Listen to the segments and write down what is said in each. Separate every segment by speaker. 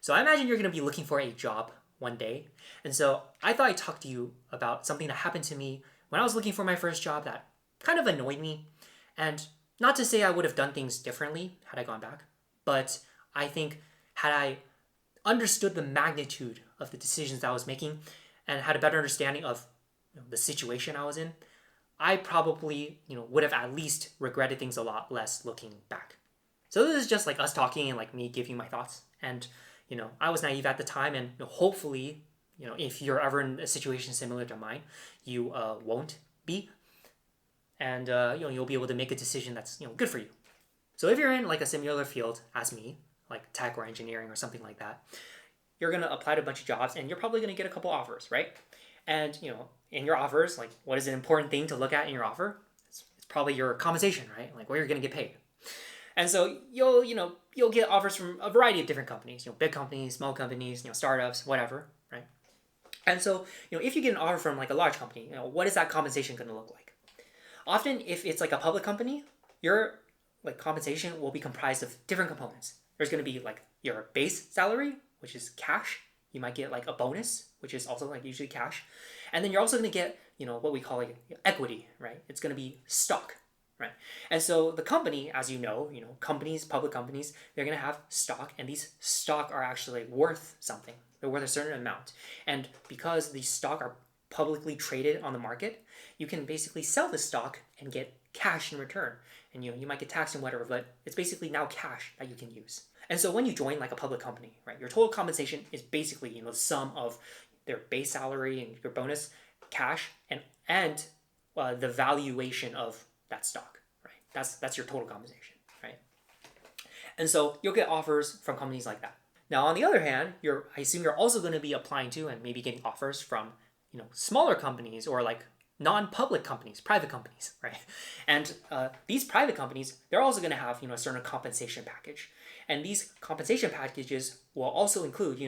Speaker 1: So I imagine you're going to be looking for a job one day. And so I thought I'd talk to you about something that happened to me when I was looking for my first job that kind of annoyed me. And not to say I would have done things differently had I gone back, but I think had I understood the magnitude of the decisions that I was making and had a better understanding of the situation I was in, I probably would have at least regretted things a lot less looking back. So this is just like us talking and like me giving my thoughts. And I was naive at the time, and hopefully, if you're ever in a situation similar to mine, you won't be, and you'll be able to make a decision that's good for you. So if you're in like a similar field as me, like tech or engineering or something like that, you're gonna apply to a bunch of jobs, and you're probably gonna get a couple offers, right? And in your offers, like what is an important thing to look at in your offer? It's probably your compensation, right? Like where you're gonna get paid. And so you'll get offers from a variety of different companies, big companies, small companies, startups, whatever, right? And so if you get an offer from like a large company, what is that compensation going to look like? Often, if it's like a public company, your like compensation will be comprised of different components. There's going to be like your base salary, which is cash. You might get like a bonus, which is also like usually cash, and then you're also going to get what we call like equity, right? It's going to be stock. Right. And so the company, as companies, public companies, they're going to have stock, and these stock are actually worth something. They're worth a certain amount. And because these stock are publicly traded on the market, you can basically sell the stock and get cash in return. And you might get taxed and whatever, but it's basically now cash that you can use. And so when you join like a public company, right, your total compensation is basically the sum of their base salary and your bonus, cash, and the valuation of that stock, right? That's your total compensation, right? And so you'll get offers from companies like that. Now, on the other hand, I assume you're also going to be applying to and maybe getting offers from smaller companies or like non-public companies, private companies, right? And these private companies, they're also going to have a certain compensation package, and these compensation packages will also include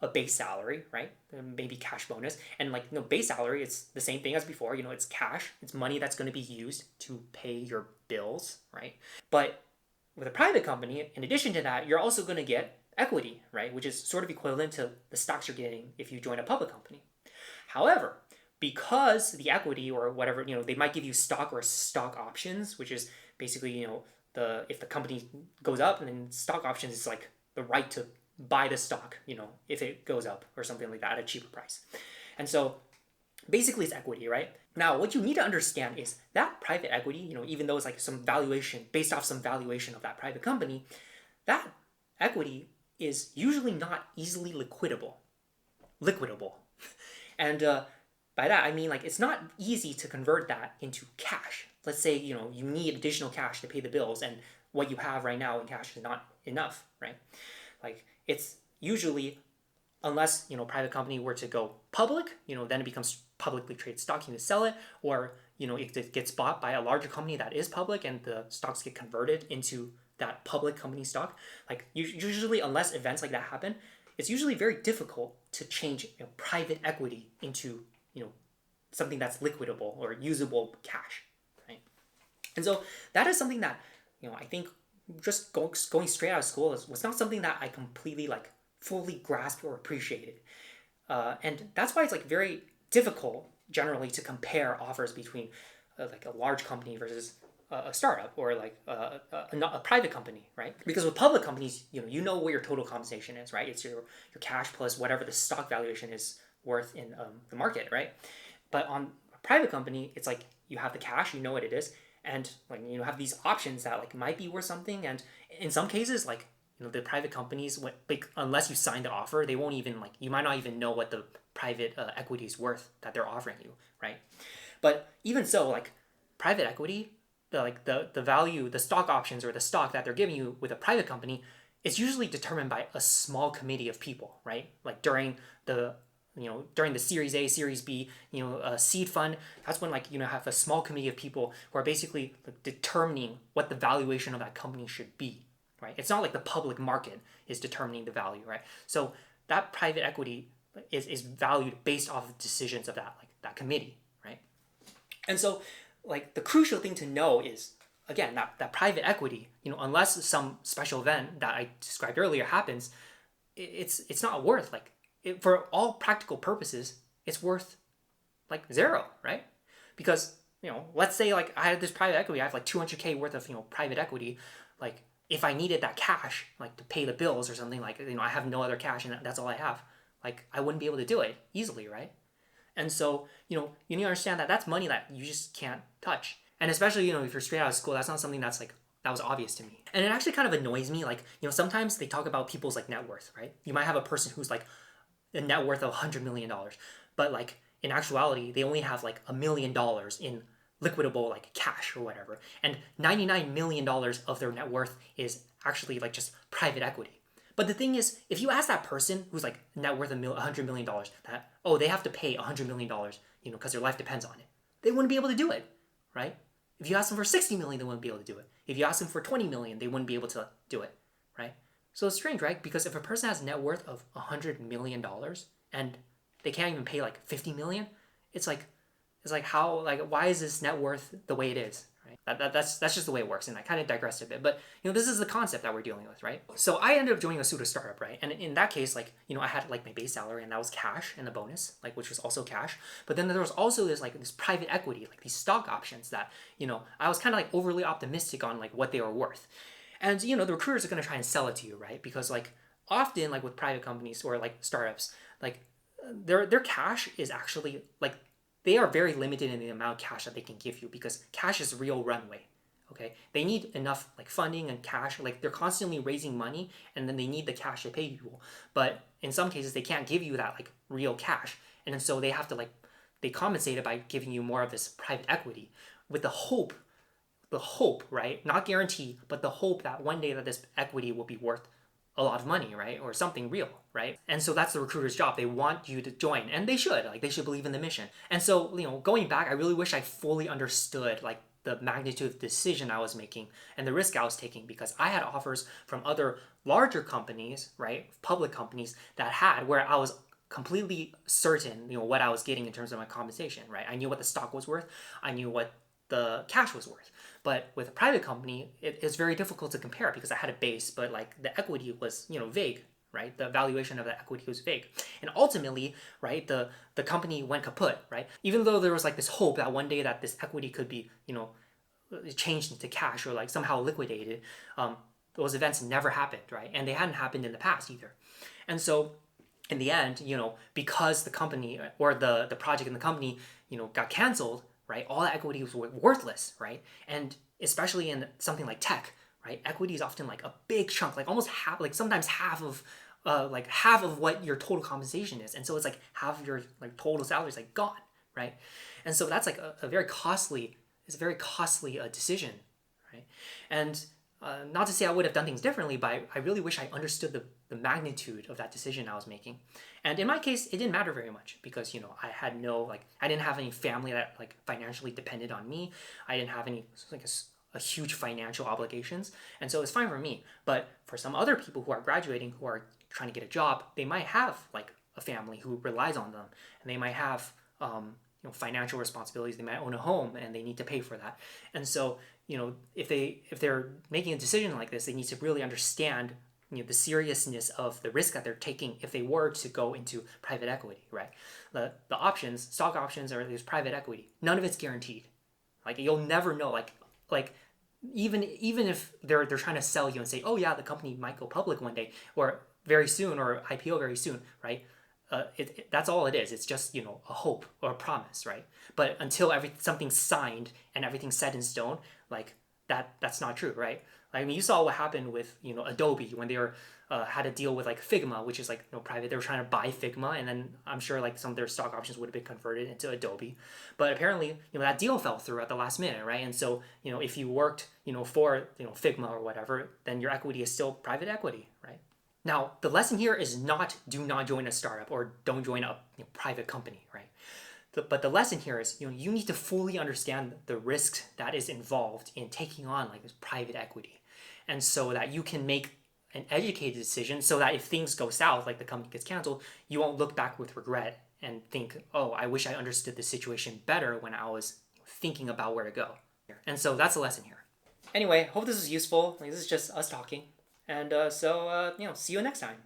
Speaker 1: a base salary, right? Maybe cash bonus, and like base salary, it's the same thing as before. It's cash, it's money that's going to be used to pay your bills, right? But with a private company, in addition to that, you're also going to get equity, right? Which is sort of equivalent to the stocks you're getting if you join a public company. However, because the equity or whatever, they might give you stock or stock options, which is basically if the company goes up, and then stock options is like the right to buy the stock, if it goes up or something like that at a cheaper price. And so basically it's equity, right? Now, what you need to understand is that private equity, even though it's like some valuation, based off some valuation of that private company, that equity is usually not easily liquidable. And by that, I mean like it's not easy to convert that into cash. Let's say, you need additional cash to pay the bills, and what you have right now in cash is not enough, right? Like it's usually, unless private company were to go public, then it becomes publicly traded stock. You can sell it, or if it gets bought by a larger company that is public and the stocks get converted into that public company stock. Like usually, unless events like that happen, it's usually very difficult to change private equity into something that's liquidable or usable cash, right? And so that is something that I think just going straight out of school was not something that I completely like fully grasped or appreciated, and that's why it's like very difficult generally to compare offers between like a large company versus a startup or like a private company, right? Because with public companies, you know what your total compensation is, right? It's your cash plus whatever the stock valuation is worth in the market, right? But on a private company, it's like you have the cash, you know what it is, and like have these options that like might be worth something, and in some cases like the private companies, like unless you sign the offer, they won't even like, you might not even know what the private equity is worth that they're offering you, right? But even so, like private equity, the value, the stock options or the stock that they're giving you with a private company, it's usually determined by a small committee of people, right? Like during the Series A, Series B, seed fund, that's when have a small committee of people who are basically like determining what the valuation of that company should be, right? It's not like the public market is determining the value, right? So that private equity is valued based off of decisions of that committee, right? And so like the crucial thing to know is, again, that private equity, unless some special event that I described earlier happens, it's not worth like for all practical purposes, it's worth like zero, right? Because let's say like I had this private equity, I have like 200K worth of private equity, like if I needed that cash like to pay the bills or something, like I have no other cash and that's all I have, like I wouldn't be able to do it easily, right? And so you need to understand that that's money that you just can't touch, and especially if you're straight out of school, that's not something that's like that was obvious to me. And it actually kind of annoys me, like sometimes they talk about people's like net worth, right? You might have a person who's like a net worth of $100 million, but like in actuality they only have like $1 million in liquidable like cash or whatever, and $99 million of their net worth is actually like just private equity. But the thing is, if you ask that person who's like net worth $100 million that they have to pay $100 million, because their life depends on it, they wouldn't be able to do it, right? If you ask them for 60 million, they wouldn't be able to do it. If you ask them for 20 million, they wouldn't be able to do it, right? So it's strange, right? Because if a person has a net worth of $100 million and they can't even pay like 50 million, it's like how, like, why is this net worth the way it is, right? That's just the way it works. And I kind of digressed a bit, but this is the concept that we're dealing with, right? So I ended up joining a pseudo startup, right? And in that case, like, I had like my base salary and that was cash and the bonus, like, which was also cash. But then there was also this private equity, like these stock options that, I was kind of like overly optimistic on like what they were worth. And, the recruiters are going to try and sell it to you, right? Because like often like with private companies or like startups, like their cash is actually like, they are very limited in the amount of cash that they can give you because cash is real runway. Okay, they need enough like funding and cash, like they're constantly raising money and then they need the cash to pay people. But in some cases they can't give you that like real cash, and then so they have to like they compensate it by giving you more of this private equity with the hope, right? Not guarantee, but the hope that one day that this equity will be worth a lot of money, right? Or something real, right? And so that's the recruiter's job. They want you to join, and they should believe in the mission. And so, going back, I really wish I fully understood like the magnitude of the decision I was making and the risk I was taking, because I had offers from other larger companies, right? Public companies that had where I was completely certain, what I was getting in terms of my compensation, right? I knew what the stock was worth. I knew what the cash was worth. But with a private company, it's very difficult to compare because I had a base, but like the equity was, vague, right? The valuation of the equity was vague. And ultimately, right, the company went kaput, right? Even though there was like this hope that one day that this equity could be, changed into cash or like somehow liquidated, those events never happened, right? And they hadn't happened in the past either. And so in the end, because the company or the project in the company, got canceled, right? All that equity was worthless, right? And especially in something like tech, right? Equity is often like a big chunk, like almost half, like sometimes half of what your total compensation is. And so it's like half of your like total salary is like gone, right? And so that's like a very costly, it's a very costly decision, right? And not to say I would have done things differently, but I really wish I understood the magnitude of that decision I was making. And in my case, it didn't matter very much because, I had I didn't have any family that like financially depended on me. I didn't have any like a huge financial obligations. And so it's fine for me. But for some other people who are graduating, who are trying to get a job, they might have like a family who relies on them, and they might have, financial responsibilities. They might own a home and they need to pay for that. And so, if they're making a decision like this, they need to really understand, the seriousness of the risk that they're taking if they were to go into private equity, right? The options, stock options, or there's private equity. None of it's guaranteed. Like you'll never know. Like even if they're trying to sell you and say, oh yeah, the company might go public one day or very soon or IPO very soon, right? That's all it is. It's just a hope or a promise, right? But until something's signed and everything's set in stone, like that's not true, right? I mean, you saw what happened with Adobe when they were had a deal with like Figma, which is like private. They were trying to buy Figma, and then I'm sure like some of their stock options would have been converted into Adobe, but apparently that deal fell through at the last minute, right? And so if you worked for Figma or whatever, then your equity is still private equity, right? Now, the lesson here is do not join a startup or don't join a private company, right? But the lesson here is you need to fully understand the risk that is involved in taking on like this private equity, and so that you can make an educated decision, so that if things go south, like the company gets canceled, you won't look back with regret and think, oh, I wish I understood the situation better when I was thinking about where to go. And so that's the lesson here. Anyway, hope this is useful. Like, this is just us talking. And see you next time.